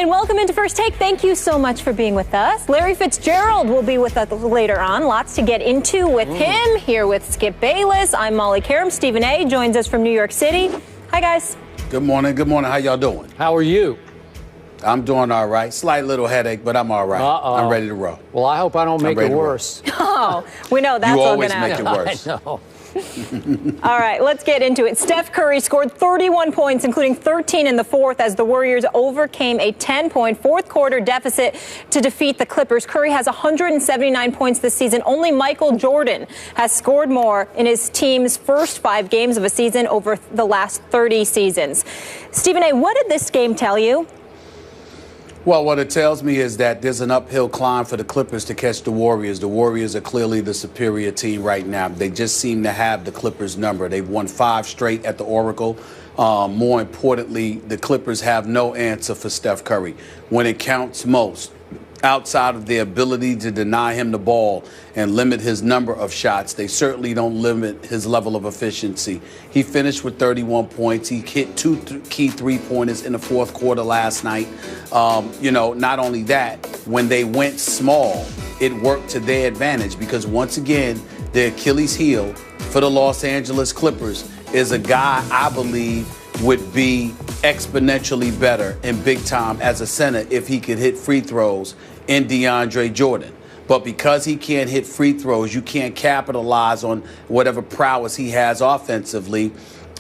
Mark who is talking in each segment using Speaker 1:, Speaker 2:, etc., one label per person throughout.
Speaker 1: and welcome into First Take. Thank you so much for being with us. Larry Fitzgerald will be with us later on. Lots to get into with him. Here with Skip Bayless. I'm Molly Karam. Stephen A. joins us from New York City. Hi, guys.
Speaker 2: Good morning. Good morning. How y'all doing?
Speaker 3: How are you?
Speaker 2: I'm doing all right. Slight little headache, but I'm all right. I'm ready to roll.
Speaker 3: Well, I hope I don't make it worse.
Speaker 1: Oh, we know that's all going to happen.
Speaker 2: You always make it worse.
Speaker 3: I know.
Speaker 1: All right, let's get into it. Steph Curry scored 31 points, including 13 in the fourth, as the Warriors overcame a 10-point fourth-quarter deficit to defeat the Clippers. Curry has 179 points this season. Only Michael Jordan has scored more in his team's first 5 games of a season over the last 30 seasons. Stephen A., what did this game tell you?
Speaker 2: Well, what it tells me is that there's an uphill climb for the Clippers to catch the Warriors. The Warriors are clearly the superior team right now. They just seem to have the Clippers' number. They've won 5 straight at the Oracle. More importantly, the Clippers have no answer for Steph Curry when it counts most. Outside of their ability to deny him the ball and limit his number of shots, they certainly don't limit his level of efficiency. He finished with 31 points. He hit 2 key three-pointers in the fourth quarter last night. Not only that, when they went small, it worked to their advantage because, once again, the Achilles heel for the Los Angeles Clippers is a guy I believe would be exponentially better and big time as a center if he could hit free throws in DeAndre Jordan. But because he can't hit free throws, you can't capitalize on whatever prowess he has offensively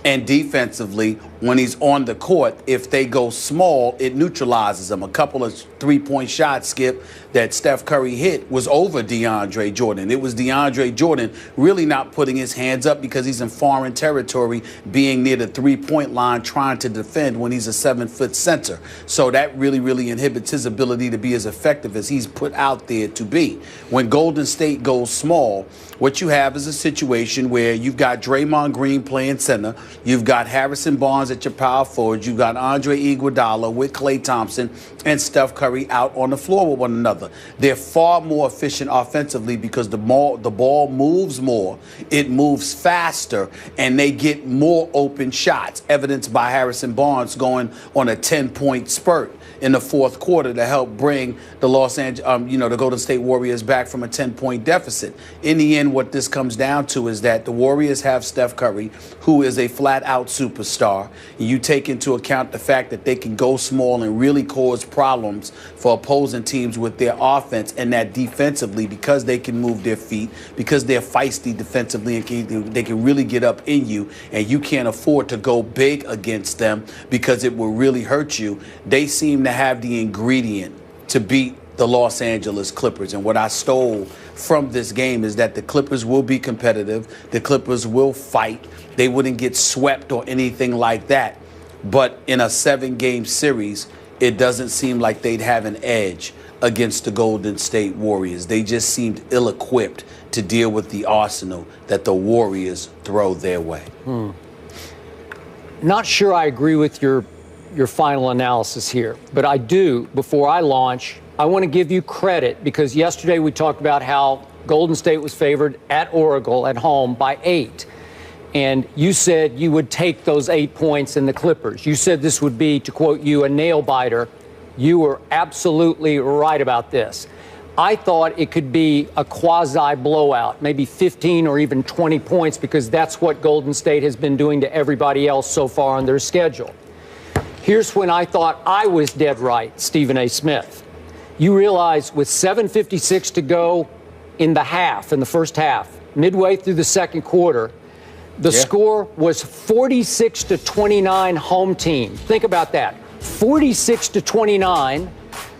Speaker 2: and defensively when he's on the court. If they go small, it neutralizes them. A couple of three-point shots, Skip, that Steph Curry hit was over DeAndre Jordan. It was DeAndre Jordan really not putting his hands up because he's in foreign territory, being near the three-point line, trying to defend when he's a 7-foot center. So that really inhibits his ability to be as effective as he's put out there to be. When Golden State goes small, what you have is a situation where you've got Draymond Green playing center, you've got Harrison Barnes at your power forward, you've got Andre Iguodala with Klay Thompson and Steph Curry out on the floor with one another. They're far more efficient offensively because the ball moves more, it moves faster, and they get more open shots, evidenced by Harrison Barnes going on a 10-point spurt in the fourth quarter to help bring the the Golden State Warriors back from a 10-point deficit. In the end, what this comes down to is that the Warriors have Steph Curry, who is a flat-out superstar. You take into account the fact that they can go small and really cause problems for opposing teams with their offense, and that defensively, because they can move their feet, because they're feisty defensively, and they can really get up in you, and you can't afford to go big against them because it will really hurt you. They seem to have the ingredient to beat the Los Angeles Clippers. And what I stole from this game is that the Clippers will be competitive. The Clippers will fight. They wouldn't get swept or anything like that. But in a 7-game series, it doesn't seem like they'd have an edge against the Golden State Warriors. They just seemed ill-equipped to deal with the arsenal that the Warriors throw their way.
Speaker 3: Not sure I agree with your final analysis here, but I do, before I launch, I want to give you credit because yesterday we talked about how Golden State was favored at Oracle at home by 8. And you said you would take those 8 points in the Clippers. You said this would be, to quote you, a nail biter. You were absolutely right about this. I thought it could be a quasi blowout, maybe 15 or even 20 points, because that's what Golden State has been doing to everybody else so far on their schedule. Here's when I thought I was dead right, Stephen A. Smith. You realize with 7:56 to go in the first half, midway through the second quarter, the score was 46-29 home team. Think about that. 46-29,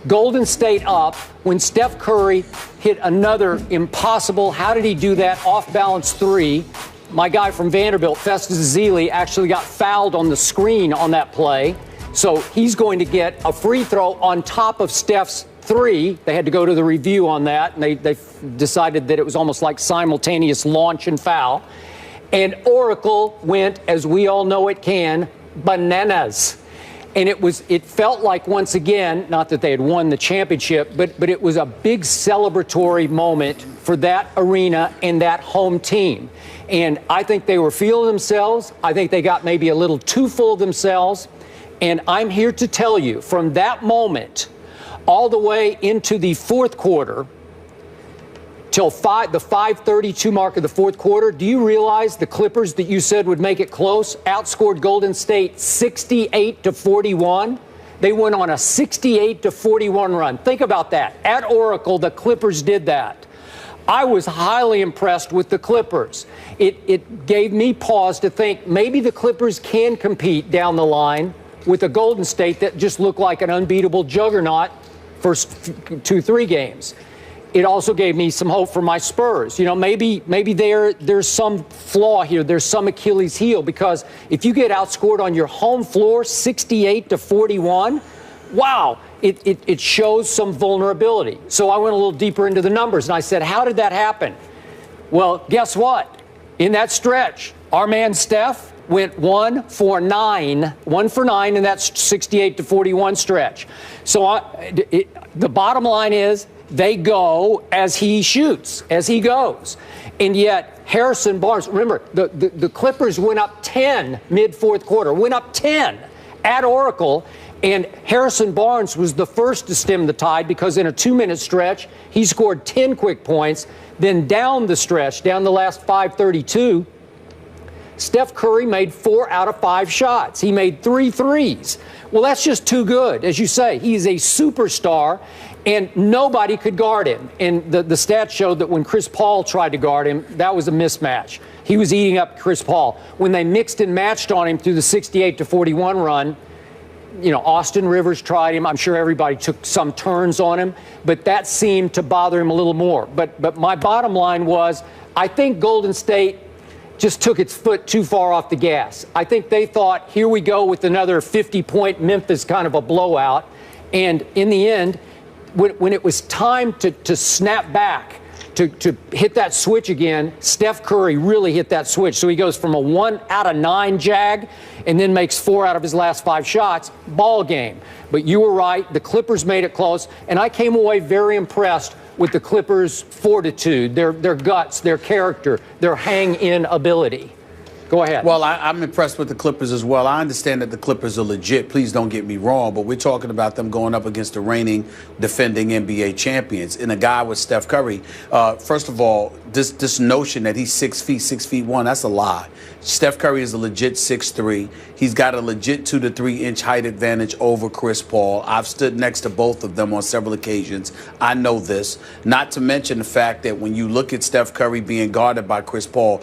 Speaker 3: Golden State up when Steph Curry hit another impossible, how did he do that, off-balance 3. My guy from Vanderbilt, Festus Ezeli, actually got fouled on the screen on that play. So he's going to get a free throw on top of Steph's 3. They had to go to the review on that, and they decided that it was almost like simultaneous launch and foul. And Oracle went, as we all know it can, bananas. And it felt like, once again, not that they had won the championship, but it was a big celebratory moment for that arena and that home team. And I think they were feeling themselves. I think they got maybe a little too full of themselves. And I'm here to tell you, from that moment all the way into the fourth quarter, till the 5:32 mark of the fourth quarter, do you realize the Clippers that you said would make it close outscored Golden State 68-41? They went on a 68-41 run. Think about that. At Oracle, the Clippers did that. I was highly impressed with the Clippers. It gave me pause to think maybe the Clippers can compete down the line with a Golden State that just looked like an unbeatable juggernaut first 2-3 games. It also gave me some hope for my Spurs. You know, maybe there's some flaw here. There's some Achilles heel, because if you get outscored on your home floor 68-41, wow, it shows some vulnerability. So I went a little deeper into the numbers, and I said, how did that happen? Well, guess what? In that stretch, our man Steph went 1 for 9 in that 68-41 stretch. So the bottom line is, they go as he shoots, as he goes. And yet, Harrison Barnes, remember, the Clippers went up 10 mid-fourth quarter, went up 10 at Oracle, and Harrison Barnes was the first to stem the tide, because in a 2-minute stretch, he scored 10 quick points. Then down the stretch, down the last 5:32, Steph Curry made 4 out of 5 shots. He made 3 threes. Well, that's just too good. As you say, he's a superstar, and nobody could guard him. And the stats showed that when Chris Paul tried to guard him, that was a mismatch. He was eating up Chris Paul. When they mixed and matched on him through the 68-41 run, you know, Austin Rivers tried him. I'm sure everybody took some turns on him, but that seemed to bother him a little more. But my bottom line was, I think Golden State just took its foot too far off the gas. I think they thought, here we go with another 50-point Memphis kind of a blowout. And in the end, when it was time to snap back, to hit that switch again, Steph Curry really hit that switch. So he goes from a 1 out of 9 jag and then makes 4 out of his last 5 shots. Ball game. But you were right. The Clippers made it close. And I came away very impressed with the Clippers' fortitude, their guts, their character, their hang-in ability. Go ahead.
Speaker 2: Well, I'm impressed with the Clippers as well. I understand that the Clippers are legit. Please don't get me wrong, but we're talking about them going up against the reigning, defending NBA champions. And a guy with Steph Curry, first of all, this notion that he's 6 feet, 6'1", that's a lie. Steph Curry is a legit 6'3". He's got a legit 2 to 3 inch height advantage over Chris Paul. I've stood next to both of them on several occasions. I know this. Not to mention the fact that when you look at Steph Curry being guarded by Chris Paul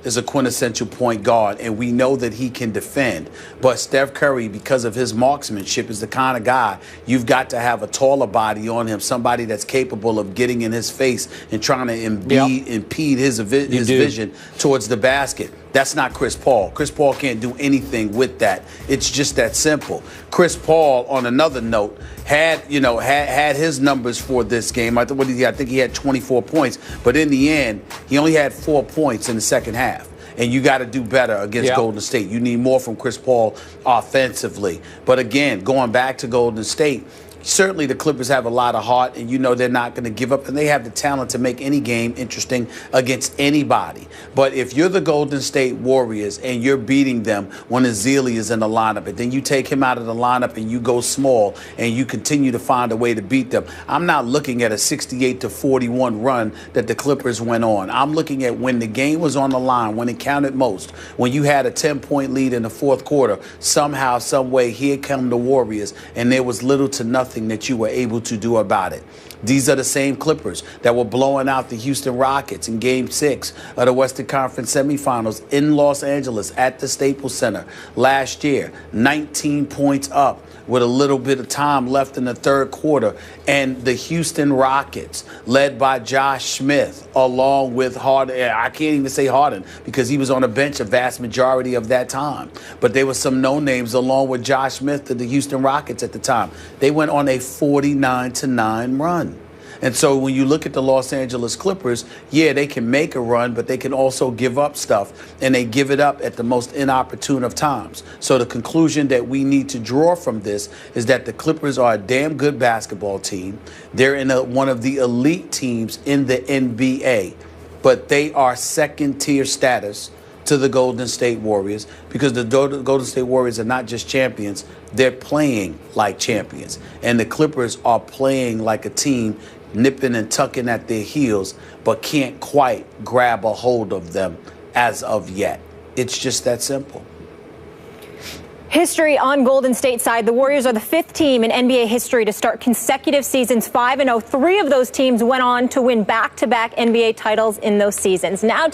Speaker 2: is a quintessential point guard, and we know that he can defend. But Steph Curry, because of his marksmanship, is the kind of guy you've got to have a taller body on him, somebody that's capable of getting in his face and trying to impede his vision towards the basket. That's not Chris Paul. Chris Paul can't do anything with that. It's just that simple. Chris Paul, on another note, had his numbers for this game. I think he had 24 points, but in the end, he only had 4 points in the second half. And you got to do better against Golden State. You need more from Chris Paul offensively. But again, going back to Golden State, certainly the Clippers have a lot of heart, and you know they're not going to give up, and they have the talent to make any game interesting against anybody. But if you're the Golden State Warriors and you're beating them when Ezeli is in the lineup, and then you take him out of the lineup and you go small and you continue to find a way to beat them, I'm not looking at a 68-41 run that the Clippers went on. I'm looking at when the game was on the line, when it counted most, when you had a 10-point lead in the fourth quarter, somehow, some way, here come the Warriors, and there was little to nothing that you were able to do about it. These are the same Clippers that were blowing out the Houston Rockets in Game 6 of the Western Conference semifinals in Los Angeles at the Staples Center last year. 19 points up with a little bit of time left in the third quarter. And the Houston Rockets, led by Josh Smith, along with Harden. I can't even say Harden because he was on the bench a vast majority of that time. But there were some no-names along with Josh Smith to the Houston Rockets at the time. They went on a 49-9 run. And so when you look at the Los Angeles Clippers, yeah, they can make a run, but they can also give up stuff, and they give it up at the most inopportune of times. So the conclusion that we need to draw from this is that the Clippers are a damn good basketball team. They're in one of the elite teams in the NBA, but they are second-tier status to the Golden State Warriors, because the Golden State Warriors are not just champions, they're playing like champions. And the Clippers are playing like a team nipping and tucking at their heels, but can't quite grab a hold of them as of yet. It's just that simple.
Speaker 1: History on Golden State's side. The Warriors are the 5th team in NBA history to start consecutive seasons 5-0. 3 of those teams went on to win back-to-back NBA titles in those seasons. Now to